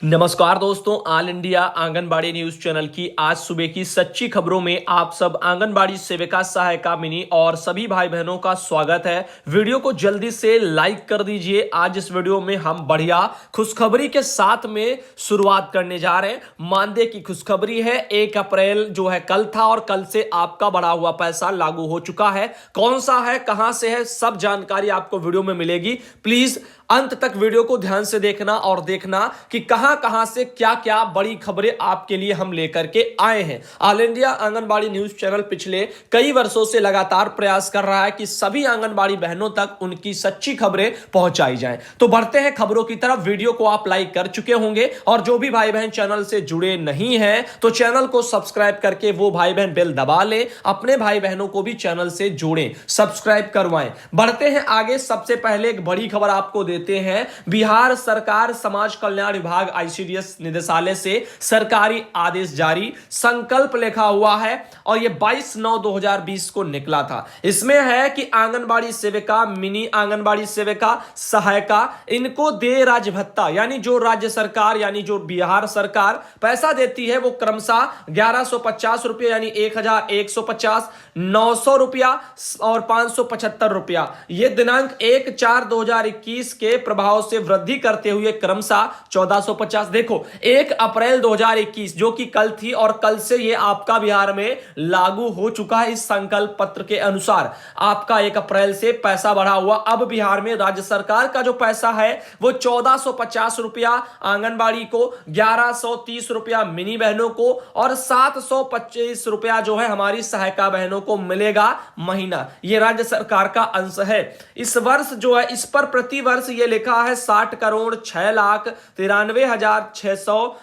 नमस्कार दोस्तों, all India anganwadi news channel की आज सुबह की सच्ची खबरों में आप सब आंगनबाड़ी सेविका, सहायिका, मिनी और सभी भाई बहनों का स्वागत है। वीडियो को जल्दी से लाइक कर दीजिए। आज इस वीडियो में हम बढ़िया खुशखबरी के साथ में शुरुआत करने जा रहे हैं। मानदेय की खुशखबरी है। 1 अप्रैल जो है कल था और कल से आपका बढ़ा हुआ पैसा लागू हो चुका है। कौन सा है, कहां से है, सब जानकारी आपको वीडियो में मिलेगी। प्लीज अंत तक वीडियो को ध्यान से देखना और देखना कि कहां कहां से क्या क्या बड़ी खबरें आपके लिए हम लेकर के आए हैं। All India anganwadi news channel पिछले कई वर्षों से लगातार प्रयास कर रहा है कि सभी आंगनबाड़ी बहनों तक उनकी सच्ची खबरें पहुंचाई जाएं। तो बढ़ते हैं खबरों की तरफ। वीडियो को आप लाइक कर चुके होंगे और जो भी भाई बहन चैनल से जुड़े नहीं हैं तो चैनल को सब्सक्राइब करके वो भाई बहन बेल दबा ले, अपने भाई बहनों को भी चैनल से जोड़ें, सब्सक्राइब करवाएं। बढ़ते हैं आगे। सबसे पहले एक बड़ी खबर आपको देते हैं। बिहार सरकार समाज कल्याण विभाग आईसीडीएस निदेशालय से सरकारी आदेश जारी, संकल्प लिखा हुआ है और यह 22/9/2020 को निकला था। इसमें है कि आंगनबाड़ी सेविका, मिनी आंगनबाड़ी सेविका, सहायिका, इनको दे राज्य भत्ता, यानी जो राज्य सरकार यानी जो बिहार सरकार पैसा देती है वो क्रमशः 1150 रुपये यानी 1150, 900 रुपया और 575 रुपया। यह दिनांक 1/4/2021 के प्रभाव से वृद्धि करते हुए क्रमशः 1450। देखो 1 अप्रैल 2021 जो कि कल थी और कल से यह आपका बिहार में लागू हो चुका है। इस संकल्प पत्र के अनुसार आपका 1 अप्रैल से पैसा बढ़ा हुआ। अब बिहार में राज्य सरकार का जो पैसा है वो 1450 रुपया आंगनबाड़ी को, 1130 रुपया मिनी बहनों को और 725 रुपया जो है हमारी सहायिका बहनों को मिलेगा महीना। यह राज्य सरकार का अंश है। इस वर्ष जो है इस पर प्रति वर्ष यह लिखा है 60,06,93,600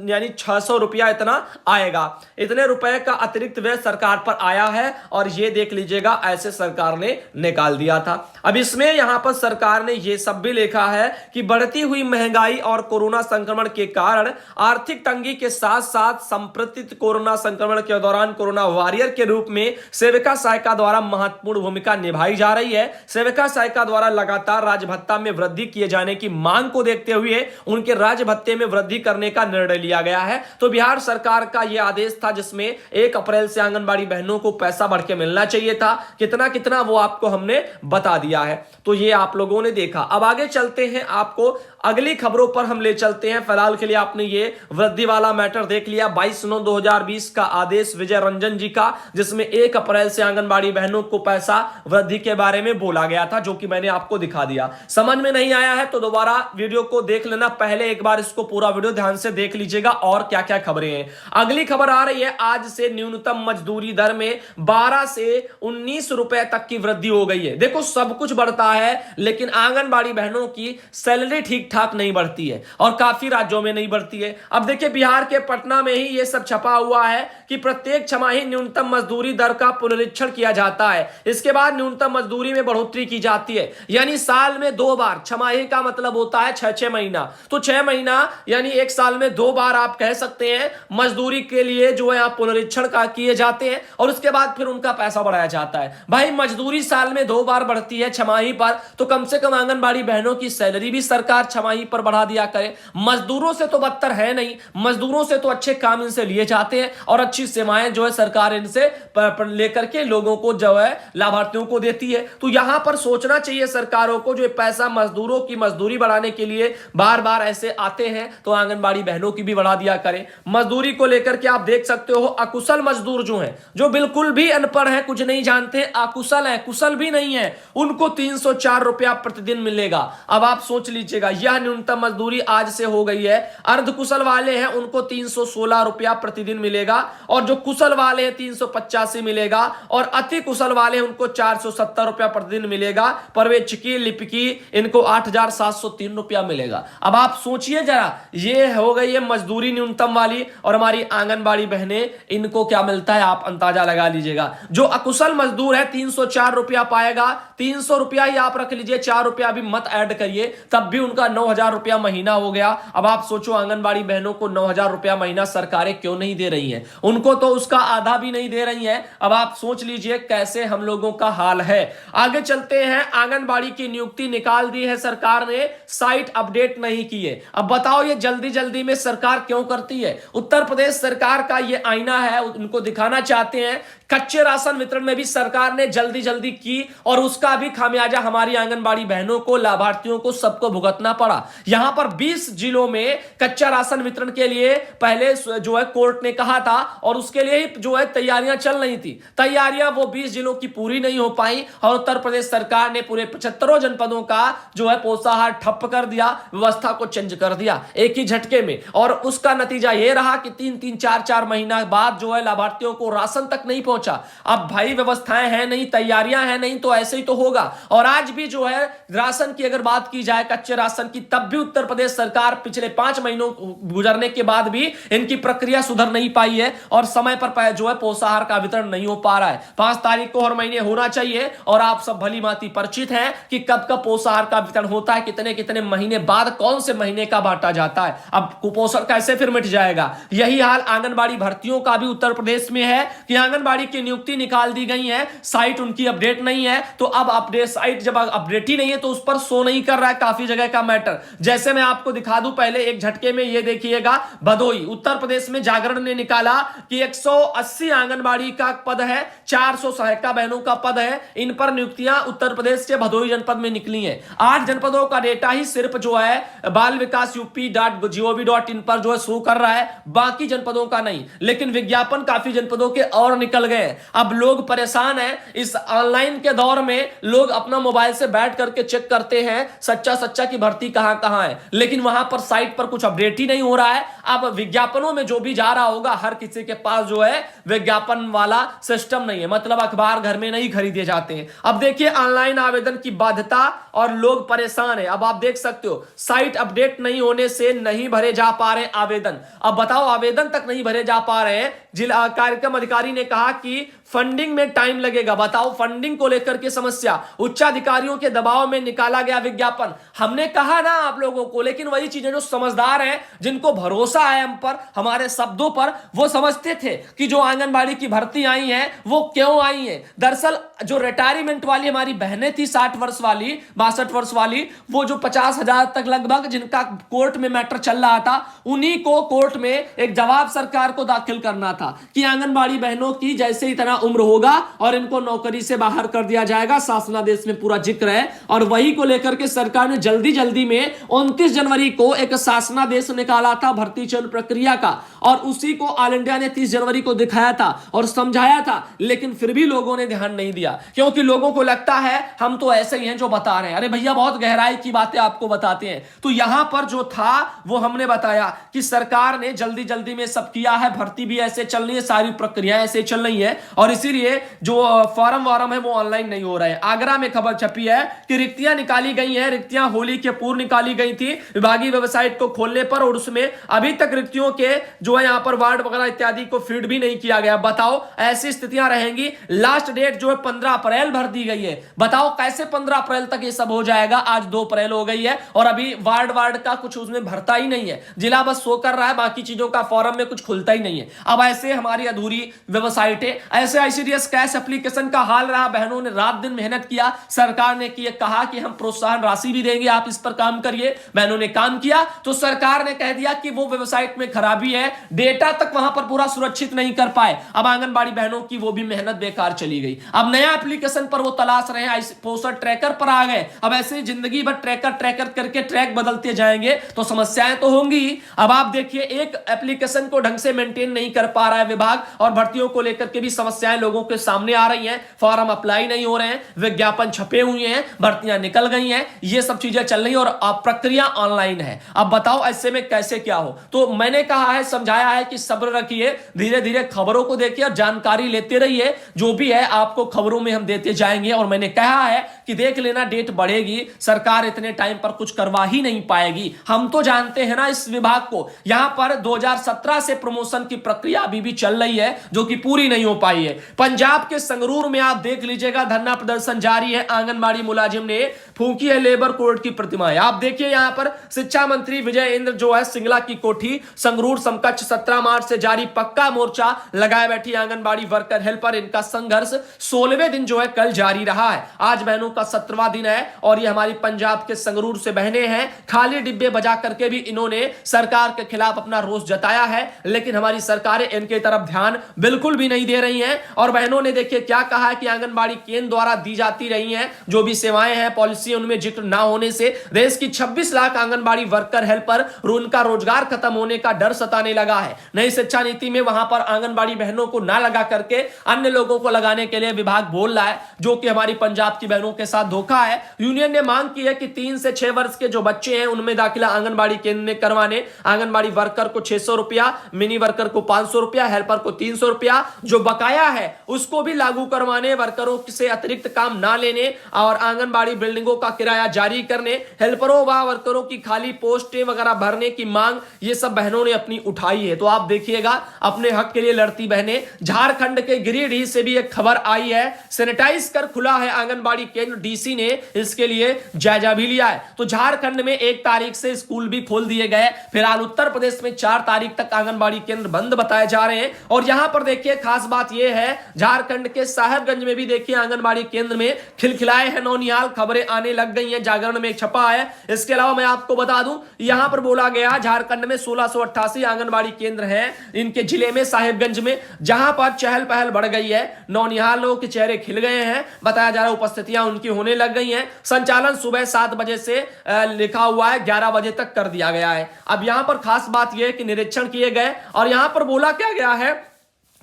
यानी 600 रुपया इतना आएगा। इतने रुपए का अतिरिक्त व्यय सरकार पर आया है और यह देख लीजिएगा ऐसे सरकार ने निकाल दिया था। अब इसमें यहां पर सरकार ने यह सब भी लिखा है कि बढ़ती हुई महंगाई और कोरोना संक्रमण के कारण आर्थिक तंगी के साथ साथ संप्रतित कोरोना संक्रमण के दौरान कोरोना वॉरियर के रूप में सेविका सहायिका द्वारा महत्वपूर्ण भूमिका निभाई जा रही है। सेविका सहायिका द्वारा लगातार राज्य भत्ता में वृद्धि किए जाने की मांग को देखते हुए उनके राज्य भत्ते में वृद्धि करने का निर्णय लिया गया है। तो बिहार सरकार का यह आदेश था जिसमें 1 अप्रैल से आंगनबाड़ी बहनों को पैसा बढ़ के मिलना चाहिए था। कितना कितना वो आपको हमने बता दिया है, तो ये आप लोगों ने देखा। अब आगे चलते हैं, आपको अगली खबरों पर हम ले चलते हैं। फिलहाल के लिए आपने ये वृद्धि वाला मैटर देख लिया। 22/9/2020 का आदेश विजय रंजन जी का, जिसमें 1 अप्रैल से आंगनबाड़ी बहनों को पैसा वृद्धि के बारे में बोला गया था, जो कि मैंने आपको दिखा दिया। समझ में नहीं आया है तो दोबारा वीडियो को देख लेना। पहले एक बार इसको पूरा वीडियो ध्यान से देख लीजिएगा और क्या क्या खबरें हैं। अगली खबर आ रही है, आज से न्यूनतम मजदूरी दर में 12 से 19 रुपए तक की वृद्धि हो गई है। देखो सब कुछ बढ़ता है लेकिन आंगनबाड़ी बहनों की सैलरी ठीक ठाक नहीं बढ़ती है और काफी राज्यों में नहीं बढ़ती है। अब देखिए बिहार के पटना में ही ये सब छपा हुआ है कि प्रत्येक छमाही न्यूनतम मजदूरी दर का पुनरीक्षण किया जाता है। इसके बाद न्यूनतम मजदूरी में बढ़ोतरी की जाती है, यानी साल में 2 बार। छमाही का मतलब होता है 6-6 महीना, तो 6 महीना यानी 1 साल में 2 बार आप कह सकते हैं मजदूरी के लिए जो है आप पुनरीक्षण का किए जाते हैं और उसके बाद फिर उनका पैसा बढ़ाया जाता है। भाई मजदूरी साल में 2 बार बढ़ती है छमाही पर, तो कम से कम आंगनबाड़ी बहनों की सैलरी भी सरकार छमाही पर बढ़ा दिया करे। मजदूरों से तो बदतर है नहीं, मजदूरों से तो अच्छे काम इनसे लिए जाते हैं और अच्छी सेवाएं जो है सरकार इनसे लेकर के लोगों को जो है लाभार्थियों को देती है। तो यहां पर सोचना चाहिए सरकारों को, जो पैसा मजदूरों की मजदूरी बढ़ाने के लिए बार बार ऐसे आते हैं तो आंगनबाड़ी बहनों की भी बढ़ा दिया करें। मजदूरी को लेकर के आप देख सकते हो, अकुशल मजदूर जो हैं, जो बिल्कुल भी अनपढ़ हैं, कुछ नहीं जानते, अकुशल हैं, कुशल भी नहीं है, उनको 304 रुपया प्रतिदिन मिलेगा। अब आप सोच लीजिएगा, यह न्यूनतम मजदूरी आज से हो गई है। अर्धकुशल वाले हैं उनको 316 रुपया प्रतिदिन मिलेगा और जो कुशल वाले हैं 385 मिलेगा और अति कुशल वाले हैं उनको 470 रुपया प्रतिदिन मिलेगा। पर्यवेक्षकी, लिपिकी, इनको 8,703 रुपया मिलेगा। अब आप सोचिए जरा, ये हो गई है मजदूरी न्यूनतम वाली और हमारी आंगनबाड़ी बहनें, इनको क्या मिलता है आप अंदाजा लगा लीजिएगा। जो अकुशल मजदूर है 304 रुपया पाएगा, 300 रुपया ही आप रख लीजिए, 4 रुपया भी मत ऐड करिए, तब भी उनका 9,000 रुपया महीना हो गया। अब आप सोचो आंगनबाड़ी बहनों को 9,000 रुपया महीना सरकारें क्यों नहीं दे रही हैं, उनको तो उसका आधा भी नहीं दे रही हैं। अब आप सोच लीजिए कैसे हम लोगों का हाल है। आगे चलते हैं, आंगनबाड़ी की नियुक्ति नियुक्ति निकाल दी है सरकार ने, साइट अपडेट नहीं की है। अब बताओ ये जल्दी जल्दी में सरकार क्यों करती है? उत्तर प्रदेश सरकार का ये आईना है, उनको दिखाना चाहते हैं। कच्चे राशन वितरण में भी सरकार ने जल्दी जल्दी की और उसका भी खामियाजा हमारी आंगनबाड़ी बहनों को, लाभार्थियों को, सबको भुगतना पड़ा। यहां पर 20 जिलों में कच्चा राशन वितरण के लिए पहले जो है कोर्ट ने कहा था और उसके लिए ही जो है तैयारियां चल रही थी। तैयारियां वो 20 जिलों की पूरी नहीं हो पाई और उत्तर प्रदेश सरकार ने पूरे 75 जनपदों का जो है पोषाहार ठप्प कर दिया, व्यवस्था को चेंज कर दिया एक ही झटके में। और उसका नतीजा यह रहा कि 3-3, 4-4 महीना बाद जो है लाभार्थियों को राशन तक नहीं पहुंचा। अब भाई व्यवस्थाएं हैं नहीं, तैयारियां हैं नहीं, तो ऐसे ही तो होगा। और आज भी जो है राशन की अगर बात की जाए, कच्चे राशन की, तब भी उत्तर प्रदेश सरकार पिछले 5 महीनों गुजरने के बाद भी इनकी प्रक्रिया सुधर नहीं पाई है और समय पर जो है पोषाहार का वितरण नहीं हो पा रहा है। 5 तारीख को हर महीने होना चाहिए और आप सब भली भांति परिचित हैं कि कब कब पोषाहार का वितरण होता है, कितने कितने महीने बाद कौन से महीने का बांटा जाता है। अब कुपोषण कैसे फिर मिट जाएगा? यही हाल आंगनबाड़ी भर्तियों का भी उत्तर प्रदेश में है कि आंगनबाड़ी की नियुक्ति निकाल दी गई है, साइट उनकी अपडेट नहीं है। तो अब अपडेट, साइट जब अपडेट ही नहीं है तो उस पर शो नहीं कर रहा है काफी जगह का मैटर। जैसे मैं आपको दिखा दूं पहले एक झटके में, ये देखिएगा भदोई उत्तर प्रदेश में जागरण ने निकाला कि 180 आंगनबाड़ी का पद है, 400 सहायिका बहनों का पद है। इन पर नियुक्तियां उत्तर प्रदेश के भदोई जनपद में निकली है। 8 जनपदों का डेटा ही सिर्फ जो है बाल विकास UP.gov.in पर जो है शो कर रहा है, बाकी जनपदों का नहीं। लेकिन विज्ञापन काफी जनपदों के और निकल गए। अब लोग परेशान हैं। इस ऑनलाइन के दौर में लोग अपना मोबाइल से बैठ करके चेक करते हैं सच्चा की भर्ती कहां कहां है, लेकिन वहां पर साइट पर कुछ अपडेट ही नहीं हो रहा है। अब विज्ञापनों में जो भी जा रहा होगा, हर किसी के पास जो है विज्ञापन वाला सिस्टम नहीं है, मतलब अखबार घर में नहीं खरीदे जाते हैं। अब देखिए ऑनलाइन आवेदन की बाध्यता और लोग परेशान है। अब आप देख सकते हो साइट अपडेट नहीं होने से नहीं भरे जा पा रहे आवेदन। अब बताओ आवेदन तक नहीं भरे जा पा रहे हैं। जिला कार्यक्रम अधिकारी ने कहा कि फंडिंग में टाइम लगेगा। बताओ फंडिंग को लेकर के समस्या, उच्चाधिकारियों के दबाव में निकाला गया विज्ञापन। हमने कहा ना आप लोगों को, लेकिन वही चीजें जो समझदार हैं, जिनको भरोसा है हम पर, हमारे शब्दों पर, वो समझते थे कि जो आंगनबाड़ी की भर्ती आई है वो क्यों आई है। दरअसल जो रिटायरमेंट वाली हमारी बहनें थी 60 वर्ष वाली, 62 वर्ष वाली, वो जो 50,000 तक लगभग जिनका कोर्ट में मैटर चल रहा था, उन्हीं को कोर्ट में एक जवाब सरकार को दाखिल करना था कि आंगनबाड़ी बहनों की जैसे ही तरह उम्र होगा और इनको नौकरी से बाहर कर दिया जाएगा। शासनादेश में पूरा जिक्र है और वही को लेकर के सरकार ने जल्दी जल्दी में 29 जनवरी को एक शासनादेश निकाला था भर्ती चयन प्रक्रिया का, और उसी को ऑल इंडिया ने 30 जनवरी को दिखाया था और समझाया था। लेकिन फिर भी लोगों ने ध्यान नहीं दिया, क्योंकि लोगों को लगता है हम तो ऐसे ही हैं जो बता रहे हैं। अरे भैया बहुत गहराई की बातें आपको बताते हैं। तो यहां पर जो था वो हमने बताया कि सरकार ने जल्दी जल्दी में सब किया है, भर्ती भी ऐसे चल रही है, सारी प्रक्रियाएं ऐसे चल रही है और इसीलिए जो फॉर्म वारम है वो ऑनलाइन नहीं हो रहे हैं। आगरा में खबर छपी है कि रिक्तियां निकाली गई हैं। रिक्तियां होली के पूर्व निकाली गई थी विभागीय वेबसाइट को खोलने पर, और उसमें अभी तक रिक्तियों के जो है यहां पर वार्ड वगैरह इत्यादि को फीड भी नहीं किया गया। बताओ ऐसी स्थितियां रहेंगी। लास्ट डेट जो है 15 अप्रैल भर दी गई है। बताओ कैसे 15 अप्रैल तक ये सब हो जाएगा। आज 2 अप्रैल हो गई है और अभी वार्ड का कुछ उसमें भरता ही नहीं है। जिला बस शो कर रहा है, बाकी चीजों का फॉर्म में कुछ खुलता ही नहीं है। अब ऐसे हमारी अधूरी वेबसाइटें, ऐसे आईसीडीएस कैश एप्लीकेशन का हाल रहा। बहनों ने रात दिन मेहनत किया, सरकार ने कहा कि हम प्रोत्साहन राशि भी देंगे, आप इस पर काम करिए। बहनों ने काम किया तो सरकार ने कह दिया कि वो वेबसाइट में खराबी है, डेटा तक वहां पर पूरा सुरक्षित नहीं कर पाए। अब आंगनबाड़ी बहनों की वो भी मेहनत बेकार चली गई। अब नया एप्लीकेशन पर वो तलाश रहे हैं, पोस्टर ट्रैकर पर आ गए। अब ऐसे जिंदगी भर ट्रैकर करके ट्रैक बदलते जाएंगे तो समस्याएं तो होंगी। अब आप देखिए एक एप्लीकेशन को ढंग से मेंटेन नहीं कर पा रहा है विभाग, और भर्तियों को लेकर के भी समस्याएं लोगों के सामने आ रही हैं। फॉर्म अप्लाई नहीं हो रहे हैं, विज्ञापन छपे हुए हैं, भर्तियां निकल गई हैं, ये सब चीजें चल रही हैं और प्रक्रिया ऑनलाइन है। अब बताओ ऐसे में कैसे क्या हो। तो मैंने कहा है, समझाया है कि सब्र रखिए, धीरे धीरे खबरों को देखिए और जानकारी लेते रहिए। जो भी है आपको खबरों में हम देते जाएंगे। और मैंने कहा है कि देख लेना डेट बढ़ेगी, सरकार इतने टाइम पर कुछ करवा ही नहीं पाएगी। हम तो जानते हैं ना इस विभाग को। यहां पर 2017 से प्रमोशन की प्रक्रिया अभी भी चल रही है जो कि पूरी नहीं हो पाई है। पंजाब के संगरूर में आप देख लीजिएगा, धरना प्रदर्शन जारी है। आंगनबाड़ी मुलाजिम ने फूंकी है लेबर कोड की प्रतिमाएं। आप देखिए यहां पर शिक्षा मंत्री विजय इंद्र जो है सिंगला की कोठी संगरूर समकक्ष 17 मार्च से जारी पक्का मोर्चा लगाए बैठी आंगनबाड़ी वर्कर हेल्पर। इनका संघर्ष 16वें दिन जो है कल जारी रहा है। आज बहनों का 17वां दिन है और ये हमारी पंजाब के संगरूर से बहनें हैं। खाली डिब्बे बजा करके भी इन्होंने सरकार के खिलाफ अपना रोष जताया है, लेकिन हमारी सरकारें इनके तरफ ध्यान बिल्कुल भी नहीं दे रही हैं। और बहनों ने देखिए क्या कहा है कि आंगनबाड़ी केंद्र द्वारा दी जाती रही हैं जो भी सेवाएं हैं, पॉलिसी उनमें जिक्र ना होने से देश की 26 लाख आंगनबाड़ी वर्कर हेल्पर उनका रोजगार खत्म होने का डर सताने लगा है। नई शिक्षा नीति में वहां पर आंगनबाड़ी बहनों को ना लगा करके अन्य लोगों को लगाने के लिए विभाग बोल रहा है, जो कि हमारी पंजाब की बहनों के साथ धोखा है। यूनियन ने मांग की है कि 3 से 6 वर्ष के जो बच्चे हैं उनमें दाखिला आंगनबाड़ी केंद्र में करवाने। आंगनबाड़ी वर्कर को 600 रुपया, मिनी वर्कर को 500 रुपया, हेल्पर को 300 रुपया जो बकाया है उसको भी लागू करवाने, वर्करों से अतिरिक्त काम ना लेने और आंगनबाड़ी बिल्डिंगों का किराया जारी करने, हेल्परों व वर्करों की खाली पोस्टें वगैरह भरने की मांग ये सब बहनों ने अपनी उठाई है। तो आप देखिएगा अपने हक के लिए लड़ती बहनें। झारखंड के गिरिडीह से भी एक खबर आई है, सैनिटाइज कर खुला है आंगनबाड़ी केंद्र। डीसी ने इसके लिए जायजा भी लिया है। तो झारखंड में 1 तारीख से स्कूल भी खोल दिए गए। फिलहाल उत्तर प्रदेश में 4 तारीख तक आंगनबाड़ी केंद्र बंद बताए जा रहे हैं। और यहां पर देखिए खास बात यह है, झारखंड के साहेबगंज में भी देखिए आंगनबाड़ी केंद्र में खिलखिलाए हैं नौनिहाल। खबरें आने लग गई हैं, जागरण में छपा है। इसके अलावा मैं आपको बता दूं यहां पर बोला गया झारखंड में 1688 आंगनबाड़ी केंद्र हैं इनके जिले में साहेबगंज में, जहां पर चहल पहल बढ़ गई है। नौनिहालों के चेहरे खिल गए हैं, बताया जा रहा है उपस्थितियां उनकी होने लग गई हैं। संचालन सुबह 7 बजे से लिखा हुआ है 11 बजे तक कर दिया गया है। अब यहां पर खास बात यह है कि निरीक्षण किए गए और यहां पर बोला क्या गया है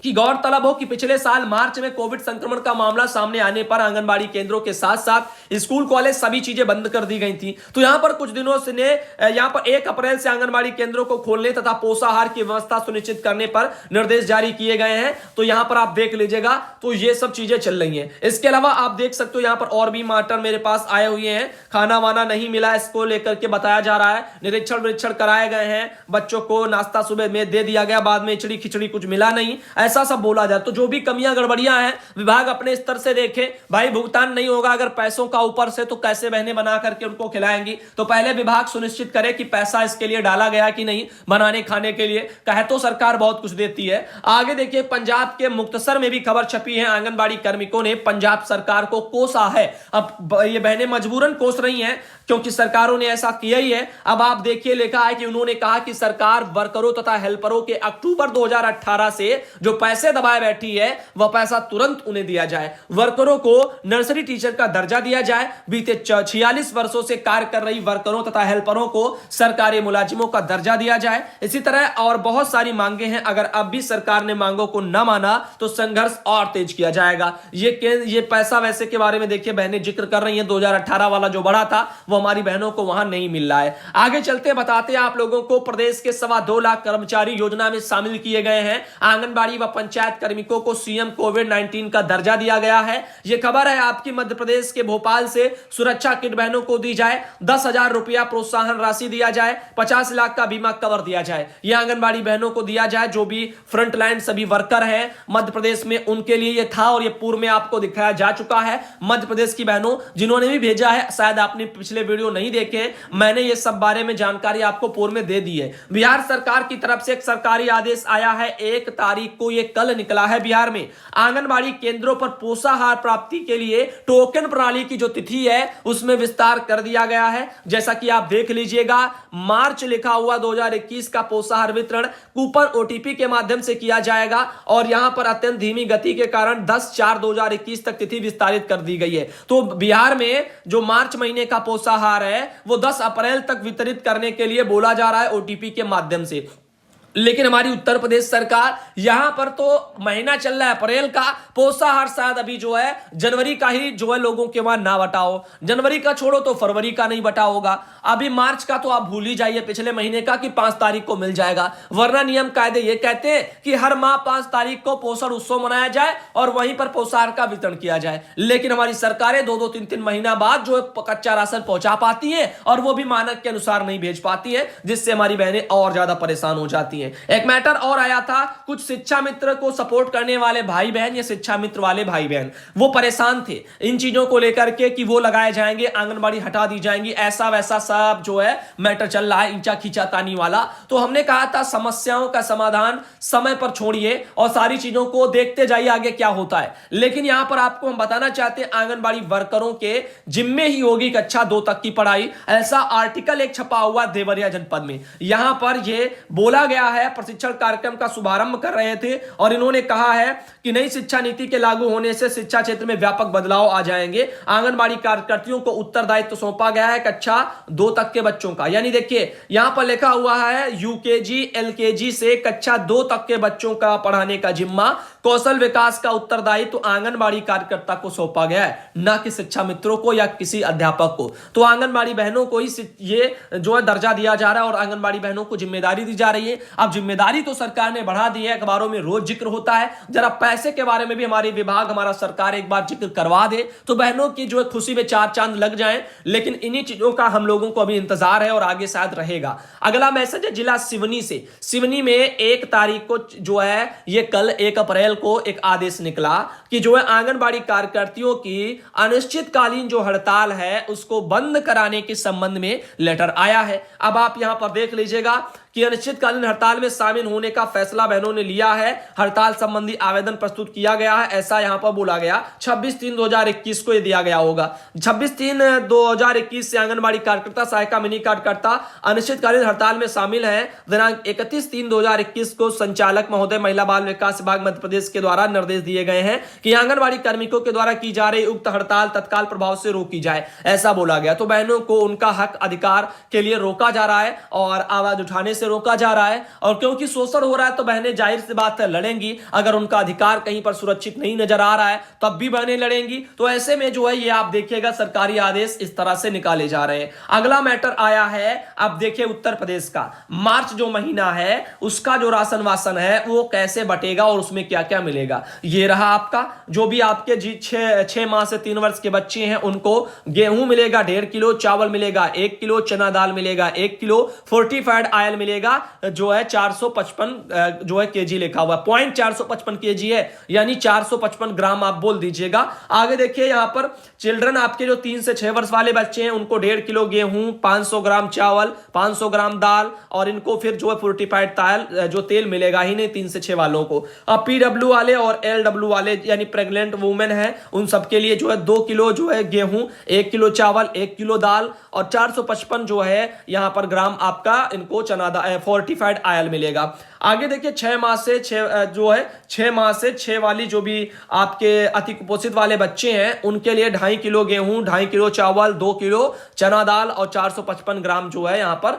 कि गौरतलब हो कि पिछले साल मार्च में कोविड संक्रमण का मामला सामने आने पर आंगनबाड़ी केंद्रों के साथ साथ स्कूल कॉलेज सभी चीजें बंद कर दी गई थी। तो यहां पर कुछ दिनों से यहां पर 1 अप्रैल से आंगनबाड़ी केंद्रों को खोलने तथा पोषाहार की व्यवस्था सुनिश्चित करने पर निर्देश जारी किए गए हैं। तो यहां पर आप देख लीजिएगा, तो ये सब चीजें चल रही हैं। इसके अलावा आप देख सकते हो यहां पर और भी मैटर मेरे पास आए हुए हैं। खाना वाना नहीं मिला, इसको लेकर के बताया जा रहा है। निरीक्षण कराए गए हैं, बच्चों को नाश्ता सुबह में दे दिया गया, बाद में खिचड़ी कुछ मिला नहीं, ऐसा सब बोला जाए। तो जो भी कमियां गड़बड़ियां हैं विभाग अपने स्तर से देखे। भाई भुगतान नहीं होगा अगर पैसों का ऊपर से, तो कैसे बहनें बना करके उनको खिलाएंगी? तो पहले विभाग सुनिश्चित करे कि पैसा इसके लिए डाला गया कि नहीं बनाने खाने के लिए। कहे तो सरकार बहुत कुछ देती है। आगे देखिए पंजाब के मुक्तसर में भी खबर छपी है, आंगनबाड़ी कार्मिकों ने पंजाब सरकार को कोसा है। अब ये बहनें मजबूरन कोस रही हैं क्योंकि सरकारों ने ऐसा किया ही है। अब आप देखिए लिखा है कि उन्होंने कहा कि सरकार वर्करों तथा हेल्परों के अक्टूबर 2018 से जो पैसे दबाए बैठी है वह पैसा तुरंत उन्हें दिया जाए। वर्करों को नर्सरी टीचर का दर्जा दिया जाए। बीते 46 वर्षों से कार्य कर रही वर्करों तथा हेल्परों को सरकारी मुलाजिमों का दर्जा दिया जाए। इसी तरह और बहुत सारी मांगे हैं। अगर अब भी सरकार ने मांगों को न माना तो संघर्ष और तेज किया जाएगा। ये पैसा वैसे के बारे में देखिए बहनें जिक्र कर रही हैं, 2018 वाला जो बढ़ा था वो हमारी बहनों को वहां नहीं मिल रहा है। आगे चलते बताते हैं आप लोगों को, प्रदेश के 2.25 लाख कर्मचारी योजना में शामिल किए गए हैं। आंगनबाड़ी व पंचायत कार्मिकों को सीएम कोविड-19 का दर्जा दिया गया है। यह खबर है आपकी मध्य प्रदेश के भोपाल से। सुरक्षा किट बहनों को दी जाए, 10,000 रुपया प्रोत्साहन राशि दिया जाए, 50 लाख का बीमा कवर दिया जाए। यह आंगनबाड़ी बहनों को दिया जाए जो भी फ्रंट लाइन सभी वर्कर हैं मध्य प्रदेश में, उनके लिए यह था और यह पूर्व में आपको दिखाया जा चुका है। मध्य प्रदेश की बहनों जिन्होंने भी भेजा है, शायद आपने पिछले वीडियो नहीं देखे, मैंने ये सब बारे में जानकारी आपको पूर्व में दे दी है। बिहार सरकार की तरफ से एक सरकारी आदेश आया है 1 तारीख को, ये कल निकला है। बिहार में आंगनबाड़ी केंद्रों पर पोषाहार प्राप्ति के लिए टोकन प्रणाली की जो तिथि है उसमें विस्तार कर दिया गया है। जैसा कि आप देख लीजिएगा, मार्च लिखा हुआ 2021 का पोषाहार वितरण कूपन ओटीपी के माध्यम से किया जाएगा और यहां पर अत्यंत धीमी गति के कारण 10/4/2021 तक तिथि विस्तारित कर दी गई है। तो बिहार में जो मार्च महीने का पोषाहार है वो 10 अप्रैल तक वितरित करने के लिए बोला जा रहा है ओटीपी के माध्यम से। लेकिन हमारी उत्तर प्रदेश सरकार यहां पर तो महीना चल रहा है अप्रैल का, पोषाहार शायद अभी जो है जनवरी का ही जो है लोगों के वहां ना बटा हो। जनवरी का छोड़ो तो फरवरी का नहीं बटा होगा। अभी मार्च का तो आप भूल ही जाइए, पिछले महीने का कि 5 तारीख को मिल जाएगा। वरना नियम कायदे ये कहते हैं कि हर माह 5 तारीख को पोषण उत्सव मनाया जाए और वहीं पर पोषाहार का वितरण किया जाए। लेकिन हमारी सरकारें 2-2, 3-3 महीना बाद जो है कच्चा राशन पहुंचा पाती है और वो भी मानक के अनुसार नहीं भेज पाती है, जिससे हमारी बहनें और ज्यादा परेशान हो जाती है। है। एक मैटर और आया था, कुछ शिक्षा मित्र को सपोर्ट करने वाले भाई बहन या शिक्षा मित्र वाले भाई बहन वो परेशान थे इन चीजों को लेकर के कि वो लगाए जाएंगे, आंगनबाड़ी हटा दी जाएंगी, ऐसा वैसा सब जो है मैटर चल रहा है, ईंचा खींचातानी वाला। तो हमने कहा था समस्याओं का समाधान समय पर छोड़िए और सारी चीजों को देखते जाइए आगे क्या होता है। लेकिन यहां पर आपको हम बताना चाहते हैं आंगनबाड़ी वर्करों के जिम्मे ही होगी कक्षा 2 तक की पढ़ाई, ऐसा आर्टिकल एक छपा हुआ देवरिया जनपद में। यहां पर यह बोला गया है, प्रशिक्षण कार्यक्रम का शुभारंभ कर रहे थे और इन्होंने कहा है कि नई शिक्षा नीति के लागू होने से शिक्षा क्षेत्र में व्यापक बदलाव आ जाएंगे। आंगनबाड़ी कार्यकर्तियों को उत्तरदायित्व सौंपा गया है कक्षा 2 तक के बच्चों का। यानी देखिए यहां पर लिखा हुआ है यूकेजी एलकेजी से कक्षा 2 तक के बच्चों का पढ़ाने का जिम्मा, कौशल विकास का उत्तरदायित्व आंगनबाड़ी कार्यकर्ता को सौंपा गया है, न कि शिक्षा मित्रों को या किसी अध्यापक को। तो आंगनबाड़ी बहनों को ही ये जो है दर्जा दिया जा रहा है और आंगनबाड़ी बहनों को जिम्मेदारी दी जा रही है। अब जिम्मेदारी तो सरकार ने बढ़ा दी है, अखबारों में रोज जिक्र होता है, जरा पैसे के बारे में भी हमारे विभाग हमारा सरकार एक बार जिक्र करवा दे तो बहनों की जो है खुशी में 4 चांद लग जाएं। लेकिन इन्हीं चीजों का हम लोगों को अभी इंतजार है और आगे शायद रहेगा। अगला मैसेज है जिला सिवनी से। सिवनी में 1 तारीख को जो है ये कल 1 अप्रैल को एक आदेश निकला कि जो है आंगनबाड़ी कार्यकर्तियों की अनिश्चितकालीन जो हड़ताल है उसको बंद कराने के संबंध में लेटर आया है। अब आप यहां पर देख लीजिएगा कि अनिश्चितकालीन हड़ताल में शामिल होने का फैसला बहनों ने लिया है। हड़ताल संबंधी आवेदन प्रस्तुत किया गया है, ऐसा यहां पर बोला गया। 26/3/2021 को ये दिया गया होगा। 26/3/2021 से आंगनबाड़ी कार्यकर्ता, सहायिका, मिनी कार्यकर्ता अनिश्चितकालीन हड़ताल में शामिल है। दिनांक 31/3/2021 को संचालक महोदय महिला बाल विकास विभाग मध्य प्रदेश के द्वारा निर्देश दिए गए हैं कि आंगनबाड़ी कार्मिकों के द्वारा की जा रही उक्त हड़ताल तत्काल प्रभाव से रोकी जाए, ऐसा बोला गया। तो बहनों को उनका हक अधिकार के लिए रोका जा रहा है और आवाज उठाने से रोका जा रहा है। और क्योंकि शोषण हो रहा है तो बहनें जाहिर सी बात है लड़ेंगी। अगर उनका अधिकार कहीं पर सुरक्षित नहीं नजर आ रहा है तब भी बहनें लड़ेंगी। तो ऐसे में जो है ये आप देखिएगा सरकारी आदेश इस तरह से निकाले जा रहे हैं। अगला मैटर आया है, अब देखिए उत्तर प्रदेश का मार्च जो महीना है उसका जो राशन वासन है वो कैसे बटेगा और उसमें क्या क्या मिलेगा। ये रहा आपका जो भी आपके 6 माह से 3 वर्ष के बच्चे हैं उनको गेहूं मिलेगा 1.5 किलो, चावल मिलेगा 1 किलो, चना दाल मिलेगा 1 किलो, फोर्टिफाइड ऑयल मिलेगा जो है 455 जो है केजी लिखा हुआ है, 0.455 केजी है, यानी 455 ग्राम आप बोल दीजिएगा। आगे देखिए यहां पर चिल्ड्रन आपके जो 3 से 6 वर्ष वाले बच्चे हैं उनको 1.5 किलो गेहूं, 500 ग्राम चावल, 500 ग्राम दाल और इनको फिर जो है फोर्टिफाइड तेल जो तेल मिलेगा ही नहीं 3 से 6 वालों को। अब पीडब्ल्यू वाले और एलडब्ल्यू वाले यानी प्रेग्नेंट वुमेन है उन सबके लिए जो है 2 किलो जो है गेहूं, 1 किलो चावल, 1 किलो दाल और 455 जो है यहां पर ग्राम आपका इनको चना फोर्टिफाइड ऑयल मिलेगा। आगे देखिए 6 माह से 6 वाली जो भी आपके अति कुपोषित वाले बच्चे हैं उनके लिए 2.5 किलो गेहूं, 2.5 किलो चावल, 2 किलो चना दाल और 455 ग्राम जो है यहां पर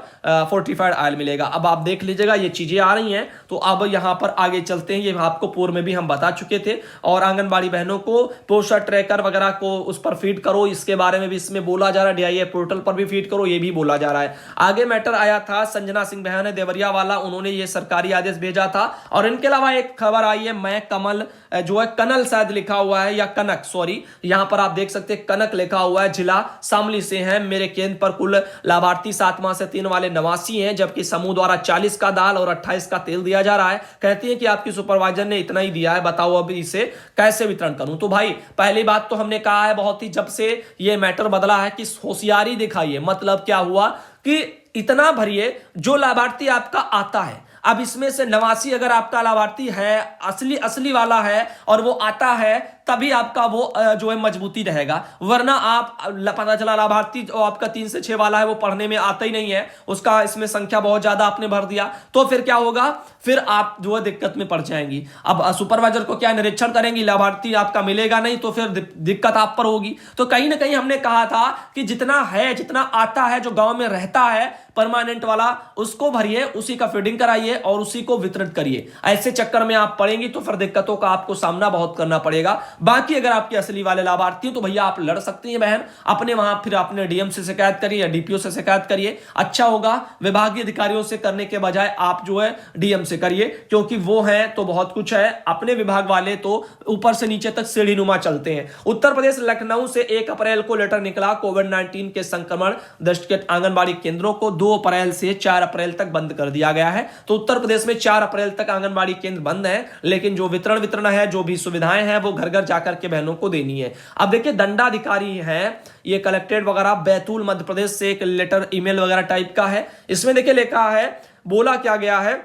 फोर्टिफाइड ऑयल मिलेगा। अब आप देख लीजिएगा ये चीजें आ रही हैं। तो अब यहां पर आगे चलते हैं, ये आपको पूर्व में भी हम बता चुके थे। और आंगनबाड़ी बहनों को पोषण ट्रैकर वगैरह को उस पर फीड करो, इसके बारे में भी इसमें बोला जा रहा है। DIA पोर्टल पर भी फीड करो, ये भी बोला जा रहा है। आगे मैटर आया था संजना सिंह बहन है देवरिया वाला, उन्होंने ये सरकारी आदेश भेजा था। और इनके अलावा एक खबर आई है, मैं कमल जो है कनल शायद लिखा हुआ है या कनक, सॉरी यहां पर आप देख सकते हैं कनक लिखा हुआ है, जिला शामली से है। मेरे केंद्र पर कुल लाभार्थी 7 माह से 3 वाले 89 हैं, जबकि समूह द्वारा 40 का दाल और 28 का तेल दिया जा रहा है। कहती है कि आपकी सुपरवाइजर ने इतना ही दिया है, बताओ अब इसे कैसे वितरण करूं। तो भाई पहली बात तो हमने कहा है बहुत ही जब से ये मैटर बदला है कि होशियारी दिखाइए। मतलब क्या हुआ कि इतना भरिए जो लाभार्थी आपका आता है। अब इसमें से 89 अगर आपका लाभार्थी है असली वाला है और वो आता है तभी आपका वो जो है मजबूती रहेगा, वरना आप पता चला लाभार्थी जो आपका 3 से 6 वाला है वो पढ़ने में आता ही नहीं है, उसका इसमें संख्या बहुत ज्यादा आपने भर दिया, तो फिर क्या होगा, फिर आप जो है दिक्कत में पड़ जाएंगी। अब सुपरवाइजर को क्या निरीक्षण करेंगी, लाभार्थी आपका मिलेगा नहीं तो फिर दिक्कत आप पर होगी। तो कहीं ना कहीं हमने कहा था कि जितना है जितना आता है जो गांव में रहता है परमानेंट वाला उसको भरिए, उसी का फीडिंग कराइए और उसी को वितरित करिए। ऐसे चक्कर में आप पड़ेंगी तो फिर दिक्कतों का आपको सामना बहुत करना पड़ेगा। बाकी अगर आपके असली वाले लाभार्थी हैं तो भैया आप लड़ सकती हैं बहन, अपने वहां फिर अपने डीएम से शिकायत करिए या डीपीओ से शिकायत करिए। अच्छा होगा विभागीय अधिकारियों से करने के बजाय आप जो है डीएम से करिए, क्योंकि वो है तो बहुत कुछ है, अपने विभाग वाले तो ऊपर से नीचे तक सीढ़ीनुमा चलते हैं। उत्तर प्रदेश लखनऊ से 1 अप्रैल को लेटर निकला, कोविड-19 के संक्रमण दृष्टिगत आंगनबाड़ी केंद्रों को 2 अप्रैल से 4 अप्रैल तक बंद कर दिया गया है। तो उत्तर प्रदेश में 4 अप्रैल तक आंगनबाड़ी केंद्र बंद है, लेकिन जो वितरण है, जो भी सुविधाएं हैं, वो घर घर जाकर के बहनों को देनी है। अब देखिए दंडाधिकारी है, ये कलेक्ट्रेट वगैरह बैतूल मध्य प्रदेश से एक लेटर ईमेल वगैरह टाइप का है। इसमें देखिए लिखा है, बोला क्या गया है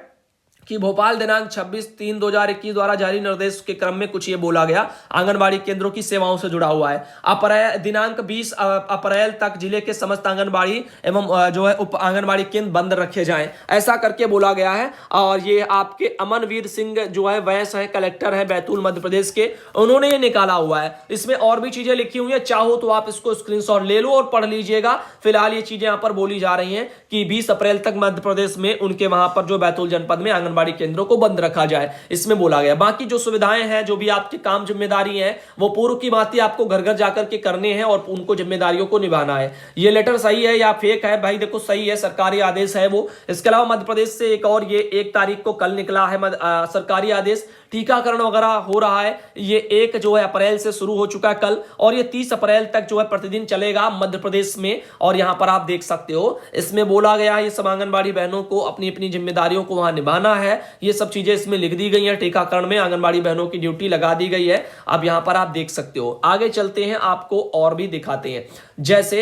कि भोपाल दिनांक 26/3/2021 द्वारा जारी निर्देश के क्रम में कुछ ये बोला गया, आंगनबाड़ी केंद्रों की सेवाओं से जुड़ा हुआ है। दिनांक 20 अप्रैल तक जिले के समस्त आंगनबाड़ी एवं जो है उप आंगनबाड़ी केंद्र बंद रखे जाएं, ऐसा करके बोला गया है। और ये आपके अमनवीर सिंह जो है वैस है, कलेक्टर है बैतूल मध्य प्रदेश के, उन्होंने ये निकाला हुआ है। इसमें और भी चीजें लिखी हुई है, चाहो तो आप इसको स्क्रीनशॉट ले लो और पढ़ लीजिएगा। फिलहाल ये चीजें यहां पर बोली जा रही हैं कि 20 अप्रैल तक मध्य प्रदेश में उनके वहां पर जो बैतूल जनपद में आंगनबाड़ी केंद्रों को बंद रखा जाए, इसमें बोला गया। बाकी जो सुविधाएं हैं, जो भी आपके काम जिम्मेदारी है, वो पूर्व की भांति आपको घर घर जाकर के करने हैं और उनको जिम्मेदारियों को निभाना है। ये लेटर सही है या फेक है भाई, देखो सही है, सरकारी आदेश है वो। इसके अलावा मध्य प्रदेश से एक और ये 1 तारीख को कल निकला है सरकारी आदेश, टीकाकरण वगैरह हो रहा है। ये 1 जो है अप्रैल से शुरू हो चुका है कल, और ये 30 अप्रैल तक जो है प्रतिदिन चलेगा मध्य प्रदेश में। और यहां पर आप देख सकते हो, इसमें बोला गया है ये सब आंगनबाड़ी बहनों को अपनी अपनी जिम्मेदारियों को वहां निभाना है। ये सब चीजें इसमें लिख दी गई हैं। टीकाकरण में आंगनबाड़ी बहनों की ड्यूटी लगा दी गई है। अब यहां पर आप देख सकते हो। आगे चलते हैं, आपको और भी दिखाते हैं। जैसे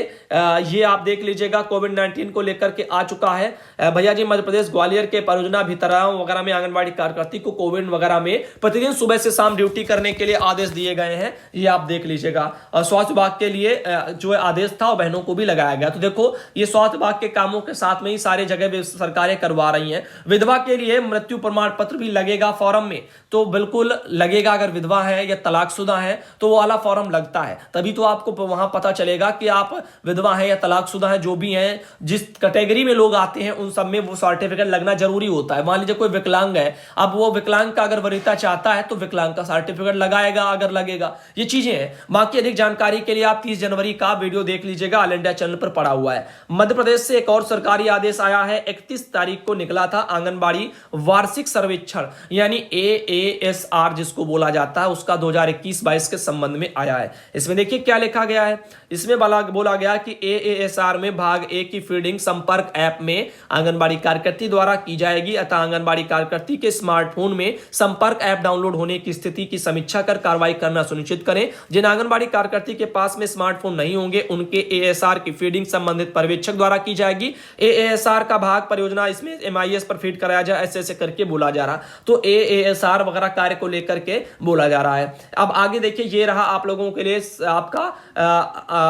ये आप देख लीजिएगा, कोविड-19 को लेकर के आ चुका है भैया जी। मध्य प्रदेश ग्वालियर के परियोजना भितराओं वगैरह में आंगनबाड़ी कार्यकर्ती को कोविड वगैरह में प्रतिदिन सुबह से शाम ड्यूटी करने के लिए आदेश दिए गए हैं। ये आप देख लीजिएगा। स्वास्थ्य विभाग के लिए जो है आदेश था और बहनों को भी लगाया गया। तो देखो ये स्वास्थ्य विभाग के कामों के साथ में ही सारे जगह सरकारें करवा रही हैं। विधवा के लिए मृत्यु प्रमाण पत्र भी लगेगा फॉर्म में, तो बिल्कुल लगेगा। अगर विधवा है या तलाकशुदा है तो वो वाला फॉर्म लगता है, तभी तो आपको वहां पता चलेगा कि आप विधवा है या तलाकशुदा है। जो भी है, जिस कैटेगरी में लोग आते हैं उन सब में वो सर्टिफिकेट लगना जरूरी होता है। मान लीजिए कोई विकलांग है, अब वो विकलांग का अगर वरीयता चाहता है तो विकलांग का सर्टिफिकेट लगाएगा अगर लगेगा। ये चीजें हैं। बाकी अधिक जानकारी के लिए आप 30 जनवरी का वीडियो देख लीजिएगा, ऑल इंडिया चैनल पर पड़ा हुआ है। मध्य प्रदेश से एक और सरकारी आदेश आया है, 31 तारीख को निकला था। आंगनबाड़ी वार्षिक सर्वेक्षण यानी AASR जिसको बोला जाता है, उसका 2021-22 के संबंध में आया है। इसमें देखिए क्या लिखा गया है। इसमें बोला गया कि AASR में भाग ए की फीडिंग संपर्क ऐप में आंगनबाड़ी कार्यकर्ती द्वारा की जाएगी, अतः आंगनबाड़ी कार्यकर्ती के स्मार्टफोन में संपर्क ऐप डाउनलोड होने की स्थिति की समीक्षा कर कार्रवाई करना सुनिश्चित करें। जिन आंगनबाड़ी कार्यकर्ती के पास में स्मार्टफोन नहीं होंगे, उनके AASR की फीडिंग संबंधित पर्यवेक्षक द्वारा की जाएगी। AASR का भाग परियोजना इसमें MIS पर फीड कराया जाए, ऐसे करके बोला जा रहा। तो AASR वगैरह कार्य को लेकर के बोला जा रहा है। अब आगे देखिए, ये रहा आप लोगों के लिए आपका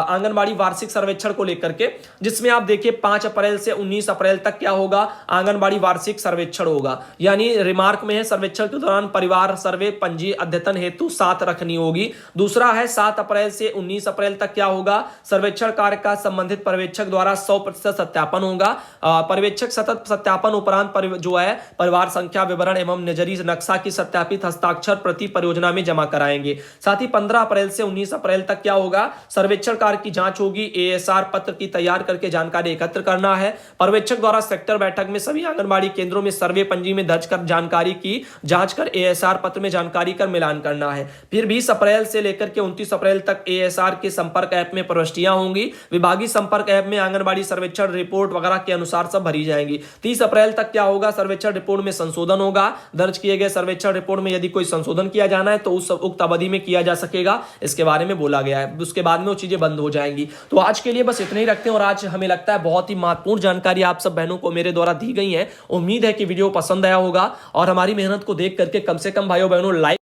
आंगनबाड़ी वार्षिक सर्वेक्षण को लेकर के, जिसमें आप देखिए 5 अप्रैल से 19 अप्रैल तक क्या होगा, आंगनबाड़ी वार्षिक सर्वेक्षण होगा। यानी रिमार्क में है, सर्वेक्षण के दौरान परिवार सर्वे पंजी अद्यतन हेतु 7 रखनी होगी। दूसरा है 7 अप्रैल से 19 अप्रैल तक क्या होगा, सर्वेक्षण कार्य का संबंधित पर्यवेक्षक द्वारा 100% सत्यापन होगा। पर्यवेक्षक सतत सत्यापन उपरांत जो है परिवार संख्या विवरण एवं नजरी नक्शा की सत्यापित हस्ताक्षर प्रति परियोजना में जमा कराएंगे। साथ ही 15 अप्रैल से 19 अप्रैल तक क्या होगा, सर्वेक्षण कार्य की जांच होगी। AASR पत्र की तैयार करके जानकारी एकत्र करना है। पर्यवेक्षक द्वारा सेक्टर बैठक में सभी आंगनबाड़ी केंद्रों में सर्वे पंजी में दर्ज कर जानकारी की जांच कर AASR पत्र में जानकारी कर मिलान करना है। फिर 20 अप्रैल से लेकर के 29 अप्रैल तक AASR के संपर्क ऐप में प्रविष्टियां होंगी। विभागीय संपर्क ऐप में आंगनबाड़ी सर्वेक्षण रिपोर्ट वगैरह के अनुसार सब भरी जाएंगी। 30 अप्रैल तक क्या होगा, सर्वेक्षण रिपोर्ट में संशोधन होगा। दर्ज किए गए सर्वेक्षण रिपोर्ट में यदि कोई संशोधन किया जाना है तो उस उक्त अवधि में किया जा सकेगा, इसके बारे में बोला गया है। उसके बाद में वो चीजें बंद हो जाएंगी। तो आज के लिए बस इतना ही रखते हैं। और आज हमें लगता है बहुत ही महत्वपूर्ण जानकारी आप सब बहनों को मेरे द्वारा दी गई है। उम्मीद है कि वीडियो पसंद आया होगा और हमारी मेहनत को देख करके कम से कम भाइयों बहनों लाइक